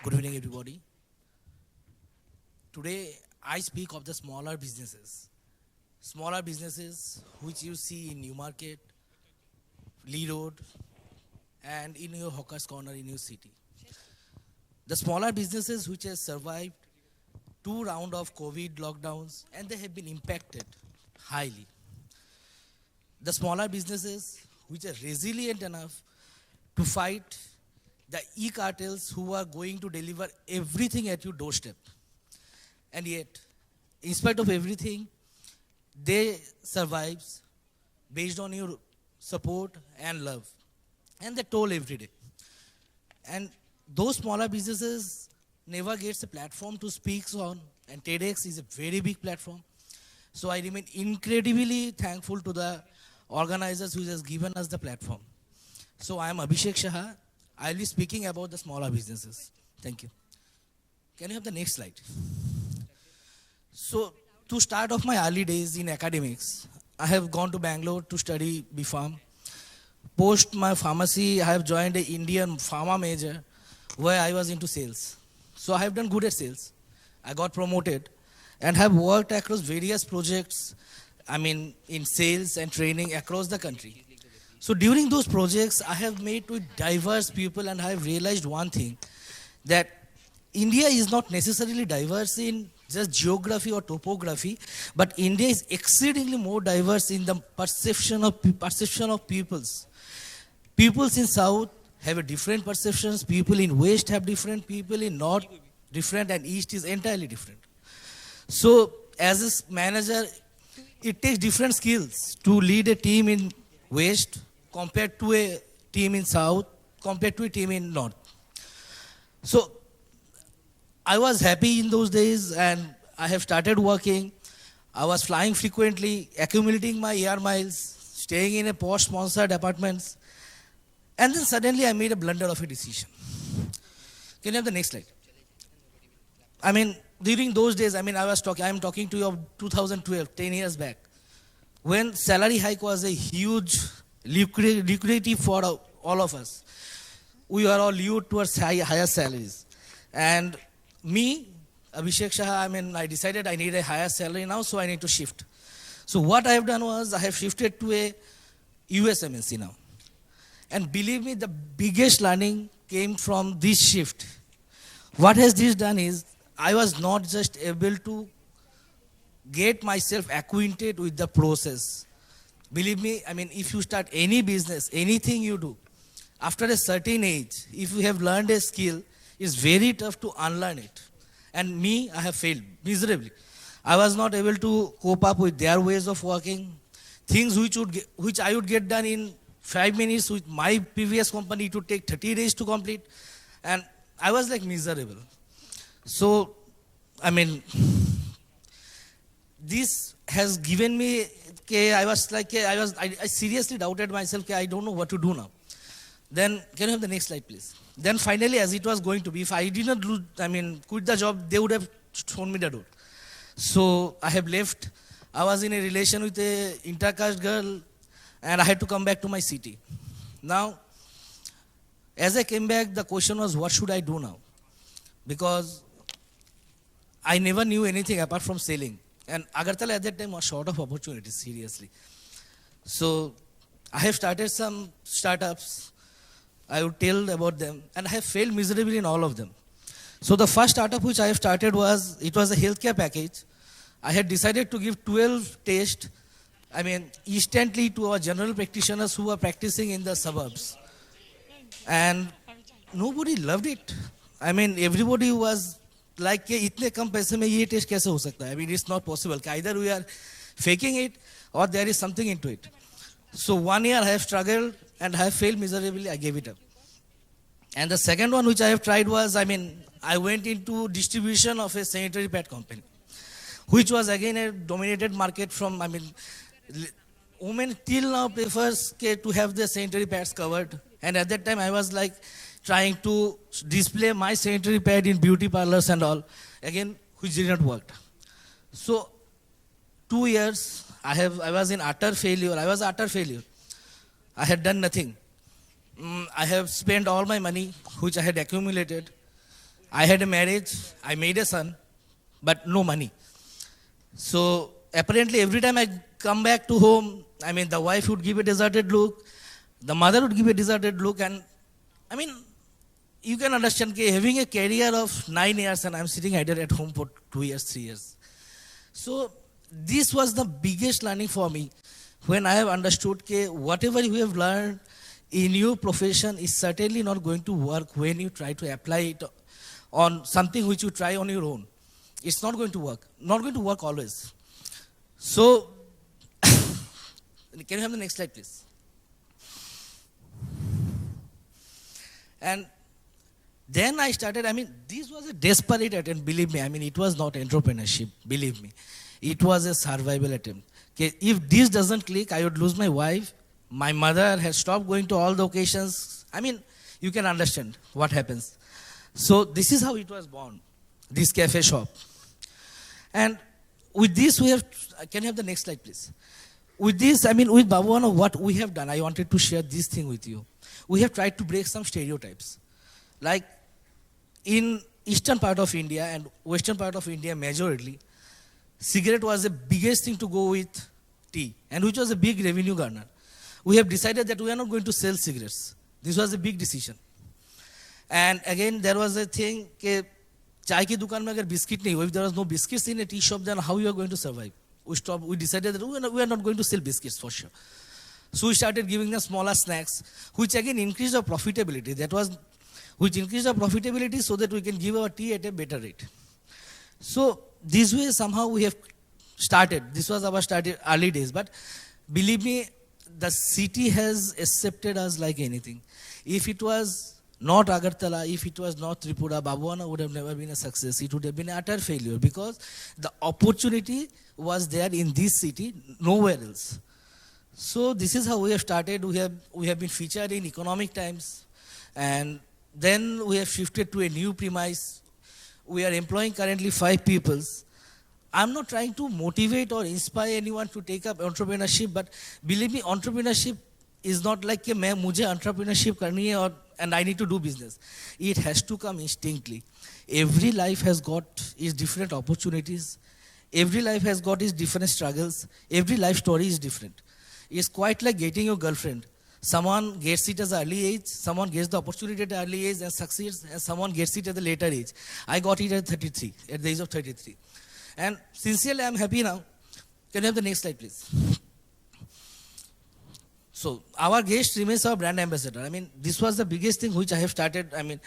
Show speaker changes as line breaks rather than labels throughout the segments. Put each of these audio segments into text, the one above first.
Good evening, everybody. Today, I speak of the smaller businesses. Smaller businesses which you see in New Market, Lee Road, and in your hawker's corner in your city. The smaller businesses which have survived two rounds of COVID lockdowns and they have been impacted highly. The smaller businesses which are resilient enough to fight the e-cartels who are going to deliver everything at your doorstep. And yet, in spite of everything, they survive based on your support and love. And they toll every day. And those smaller businesses never gets a platform to speak on, and TEDx is a very big platform. So I remain incredibly thankful to the organizers who has given us the platform. So I am Abhishek Saha. I'll be speaking about the smaller businesses. Thank you. Can you have the next slide? So to start off my early days in academics, I have gone to Bangalore to study B.Pharm. Post my pharmacy, I have joined an Indian pharma major where I was into sales. So I have done good at sales. I got promoted and have worked across various projects, in sales and training across the country. So during those projects, I have met with diverse people and I have realized one thing, that India is not necessarily diverse in just geography or topography, but India is exceedingly more diverse in the perception of peoples. Peoples in South have a different perceptions, people in West have different, people in North different, and East is entirely different. So as a manager, it takes different skills to lead a team in West compared to a team in South, compared to a team in North. So I was happy in those days and I have started working. I was flying frequently, accumulating my air miles, staying in a posh sponsored apartments. And then suddenly I made a blunder of a decision. Can you have the next slide? During those days, I'm talking to you of 2012, 10 years back, when salary hike was a huge lucrative for all of us. We are all lured towards higher salaries. And me, Abhishek Saha, I decided I need a higher salary now, so I need to shift. So what I have done was, I have shifted to a US MNC now. And believe me, the biggest learning came from this shift. What has this done is, I was not just able to get myself acquainted with the process. Believe me, if you start any business, anything you do, after a certain age, if you have learned a skill, it's very tough to unlearn it. And me, I have failed miserably. I was not able to cope up with their ways of working. Things which I would get done in 5 minutes with my previous company, it would take 30 days to complete. And I was like miserable. So, this has given me, I seriously doubted myself, I don't know what to do now. Then, can you have the next slide, please? Then finally, as it was going to be, if I did not quit the job, they would have shown me the door. So, I have left. I was in a relation with a intercaste girl, and I had to come back to my city. Now, as I came back, the question was, what should I do now? Because I never knew anything apart from selling. And Agartala at that time was short of opportunities, seriously. So I have started some startups. I would tell about them. And I have failed miserably in all of them. So the first startup which I have started was a healthcare package. I had decided to give 12 tests, instantly to our general practitioners who were practicing in the suburbs. And nobody loved it. Everybody was like, itne kam paise mein ye test kaise ho sakta hai? It's not possible. Either we are faking it or there is something into it. So 1 year I have struggled and I have failed miserably. I gave it up. And the second one which I have tried was, I went into distribution of a sanitary pad company, which was again a dominated market from, women till now prefers to have their sanitary pads covered. And at that time I was like, trying to display my sanitary pad in beauty parlors and all, again, which did not work. So, 2 years, I was in utter failure. I was utter failure. I had done nothing. I have spent all my money, which I had accumulated. I had a marriage, I made a son, but no money. So apparently every time I come back to home, I mean, the wife would give a deserted look, the mother would give a deserted look, and I mean, you can understand having a career of 9 years and I'm sitting either at home for 2 years, 3 years. So this was the biggest learning for me when I have understood that whatever you have learned in your profession is certainly not going to work when you try to apply it on something which you try on your own. It's not going to work always. So, can you have the next slide, please? And then I started, I mean, this was a desperate attempt, believe me. I mean, it was not entrepreneurship, believe me. It was a survival attempt. Okay, if this doesn't click, I would lose my wife. My mother has stopped going to all the occasions. I mean, you can understand what happens. So this is how it was born, this cafe shop. And with this, we have, can you have the next slide, please? With this, I mean, with Babuana, what we have done, I wanted to share this thing with you. We have tried to break some stereotypes. Like in eastern part of India and western part of India majorly, cigarette was the biggest thing to go with tea, and which was a big revenue garner. We have decided that we are not going to sell cigarettes. This was a big decision. And again, there was a thing that chai ki dukaan mein agar biscuit nahi ho, if there was no biscuits in a tea shop, then how you are going to survive? We decided that we are not going to sell biscuits for sure. So we started giving them smaller snacks, which again increased our profitability. Which increased our profitability so that we can give our tea at a better rate. So this way somehow we have started. This was our started early days. But believe me, the city has accepted us like anything. If it was not Agartala, if it was not Tripura, Babuana would have never been a success. It would have been an utter failure because the opportunity was there in this city, nowhere else. So this is how we have started. We have been featured in Economic Times, and then we have shifted to a new premise. We are employing currently 5 people. I'm not trying to motivate or inspire anyone to take up entrepreneurship, but believe me, entrepreneurship is not like कि मैं मुझे entrepreneurship करनी है and I need to do business. It has to come instinctively. Every life has got its different opportunities. Every life has got its different struggles. Every life story is different. It's quite like getting your girlfriend. Someone gets it at an early age, someone gets the opportunity at an early age and succeeds, and someone gets it at a later age. I got it at 33, at the age of 33. And sincerely, I'm happy now. Can you have the next slide, please? So, our guest remains our brand ambassador. I mean, this was the biggest thing which I have started. I mean,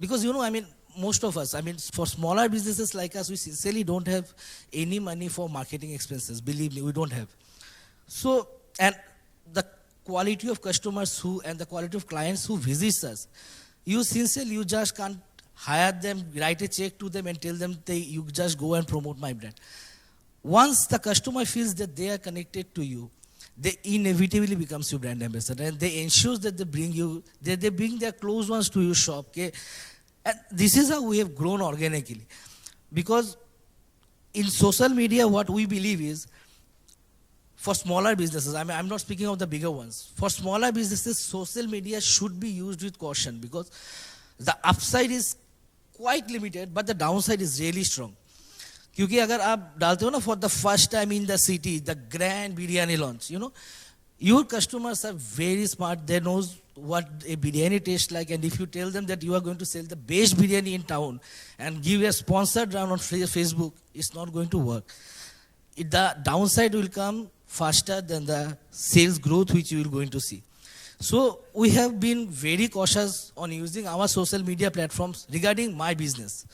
because, you know, I mean, most of us, I mean, for smaller businesses like us, we sincerely don't have any money for marketing expenses. Believe me, we don't have. So, and the quality of customers and the quality of clients who visits us, you sincerely, you just can't hire them, write a check to them and tell them you just go and promote my brand. Once the customer feels that they are connected to you, they inevitably becomes your brand ambassador, and they ensure that they bring their close ones to your shop. Okay? And this is how we have grown organically. Because in social media, what we believe is, for smaller businesses, I mean, I'm not speaking of the bigger ones. For smaller businesses, social media should be used with caution because the upside is quite limited, but the downside is really strong. क्योंकि अगर आप डालते हो ना for the first time in the city, the grand biryani launch, you know, your customers are very smart. They know what a biryani tastes like, and if you tell them that you are going to sell the best biryani in town and give a sponsored round on Facebook, it's not going to work. The downside will come faster than the sales growth which you are going to see. So we have been very cautious on using our social media platforms regarding my business.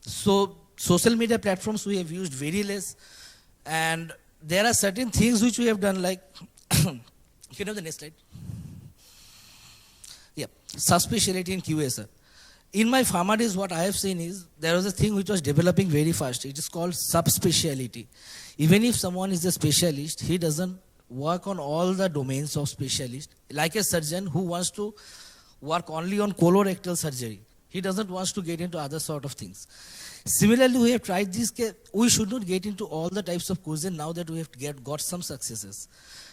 So social media platforms we have used very less, and there are certain things which we have done like, can you have the next slide? Yeah, sub-speciality in QA, sir. In my pharma days, what I have seen is, there was a thing which was developing very fast. It is called sub-speciality. Even if someone is a specialist, he doesn't work on all the domains of specialist. Like a surgeon who wants to work only on colorectal surgery. He doesn't want to get into other sort of things. Similarly, we have tried this. We should not get into all the types of cuisine now that we have got some successes.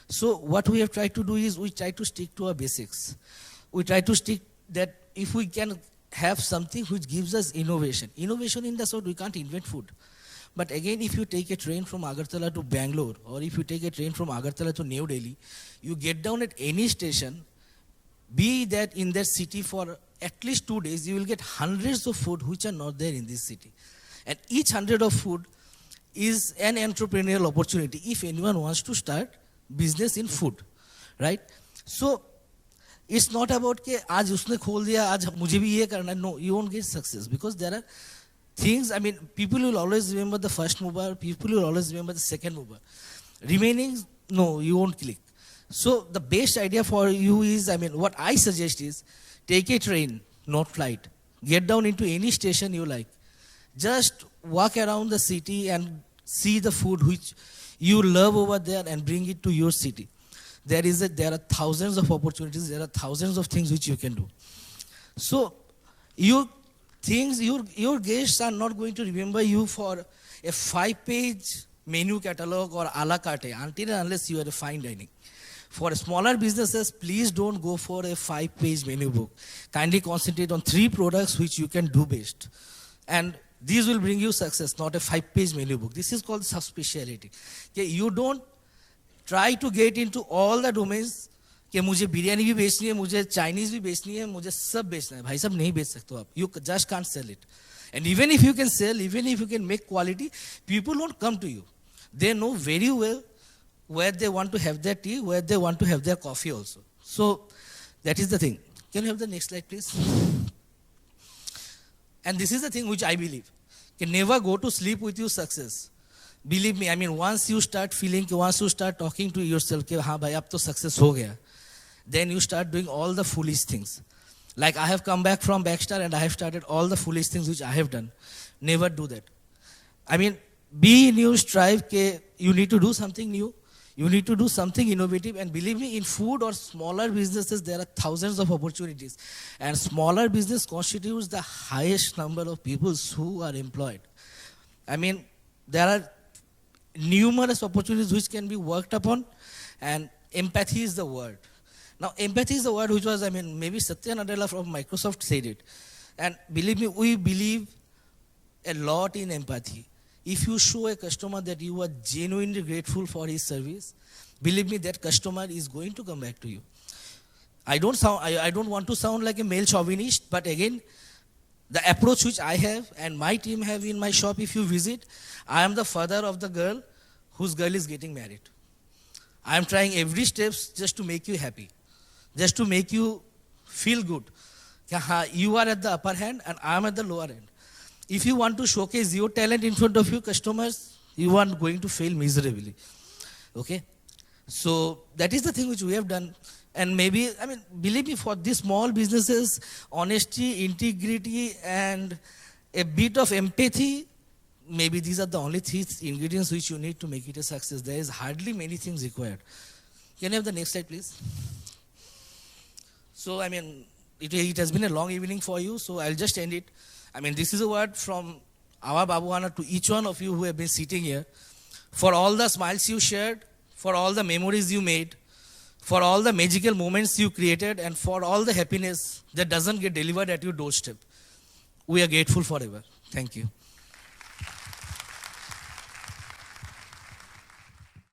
So what we have tried to do is we try to stick to our basics. We try to stick that if we can have something which gives us innovation. Innovation in the sort we can't invent food. But again, if you take a train from Agartala to Bangalore, or if you take a train from Agartala to New Delhi, you get down at any station, be that in that city for at least 2 days, you will get hundreds of food which are not there in this city. And each 100 of food is an entrepreneurial opportunity if anyone wants to start business in food, right? So it's not about कि आज उसने खोल दिया आज मुझे भी ये करना है. No, you won't get success because there are things. I mean, people will always remember the first mover. People will always remember the second mover. Remaining, no, you won't click. So the best idea for you is, I mean, what I suggest is take a train, not flight. Get down into any station you like. Just walk around the city and see the food which you love over there and bring it to your city. There are thousands of opportunities. There are thousands of things which you can do. So your guests are not going to remember you for a 5-page menu catalog or a la carte until and unless you are a fine dining. For smaller businesses, please don't go for a 5-page menu book. Kindly concentrate on 3 products which you can do best. And these will bring you success, not a 5-page menu book. This is called sub-speciality. Okay, you don't try to get into all the domains कि मुझे बिरयानी भी बेचनी है, मुझे Chinese भी बेचनी है, मुझे सब बेचना है. भाई साहब नहीं बेच सकते आप. You just can't sell it. And even if you can sell, even if you can make quality, people won't come to you. They know very well where they want to have their tea, where they want to have their coffee also. So that is the thing. Can you have the next slide, please? And this is the thing which I believe. Can never go to sleep with your success. Believe me, I mean, once you start feeling, once you start talking to yourself, कि हाँ भाई अब तो success हो गया, then you start doing all the foolish things. Like I have come back from Backstar and I have started all the foolish things which I have done. Never do that. I mean, be new, strive, कि you need to do something new. You need to do something innovative, and believe me, in food or smaller businesses, there are thousands of opportunities. And smaller business constitutes the highest number of people who are employed. I mean, there are numerous opportunities which can be worked upon, and empathy is the word. Now, empathy is the word which was, I mean, maybe Satya Nadella from Microsoft said it. And believe me, we believe a lot in empathy. If you show a customer that you are genuinely grateful for his service, believe me, that customer is going to come back to you. I don't want to sound like a male chauvinist, but again, the approach which I have and my team have in my shop, if you visit, I am the father of the girl whose girl is getting married. I am trying every step just to make you happy, just to make you feel good. You are at the upper hand and I am at the lower end. If you want to showcase your talent in front of your customers, you are going to fail miserably. Okay? So that is the thing which we have done. And maybe, I mean, believe me, for these small businesses, honesty, integrity, and a bit of empathy, maybe these are the only 3 ingredients which you need to make it a success. There is hardly many things required. Can you have the next slide, please? So, I mean, it has been a long evening for you, so I'll just end it. I mean, this is a word from our Babuana to each one of you who have been sitting here. For all the smiles you shared, for all the memories you made, for all the magical moments you created, and for all the happiness that doesn't get delivered at your doorstep. We are grateful forever. Thank you.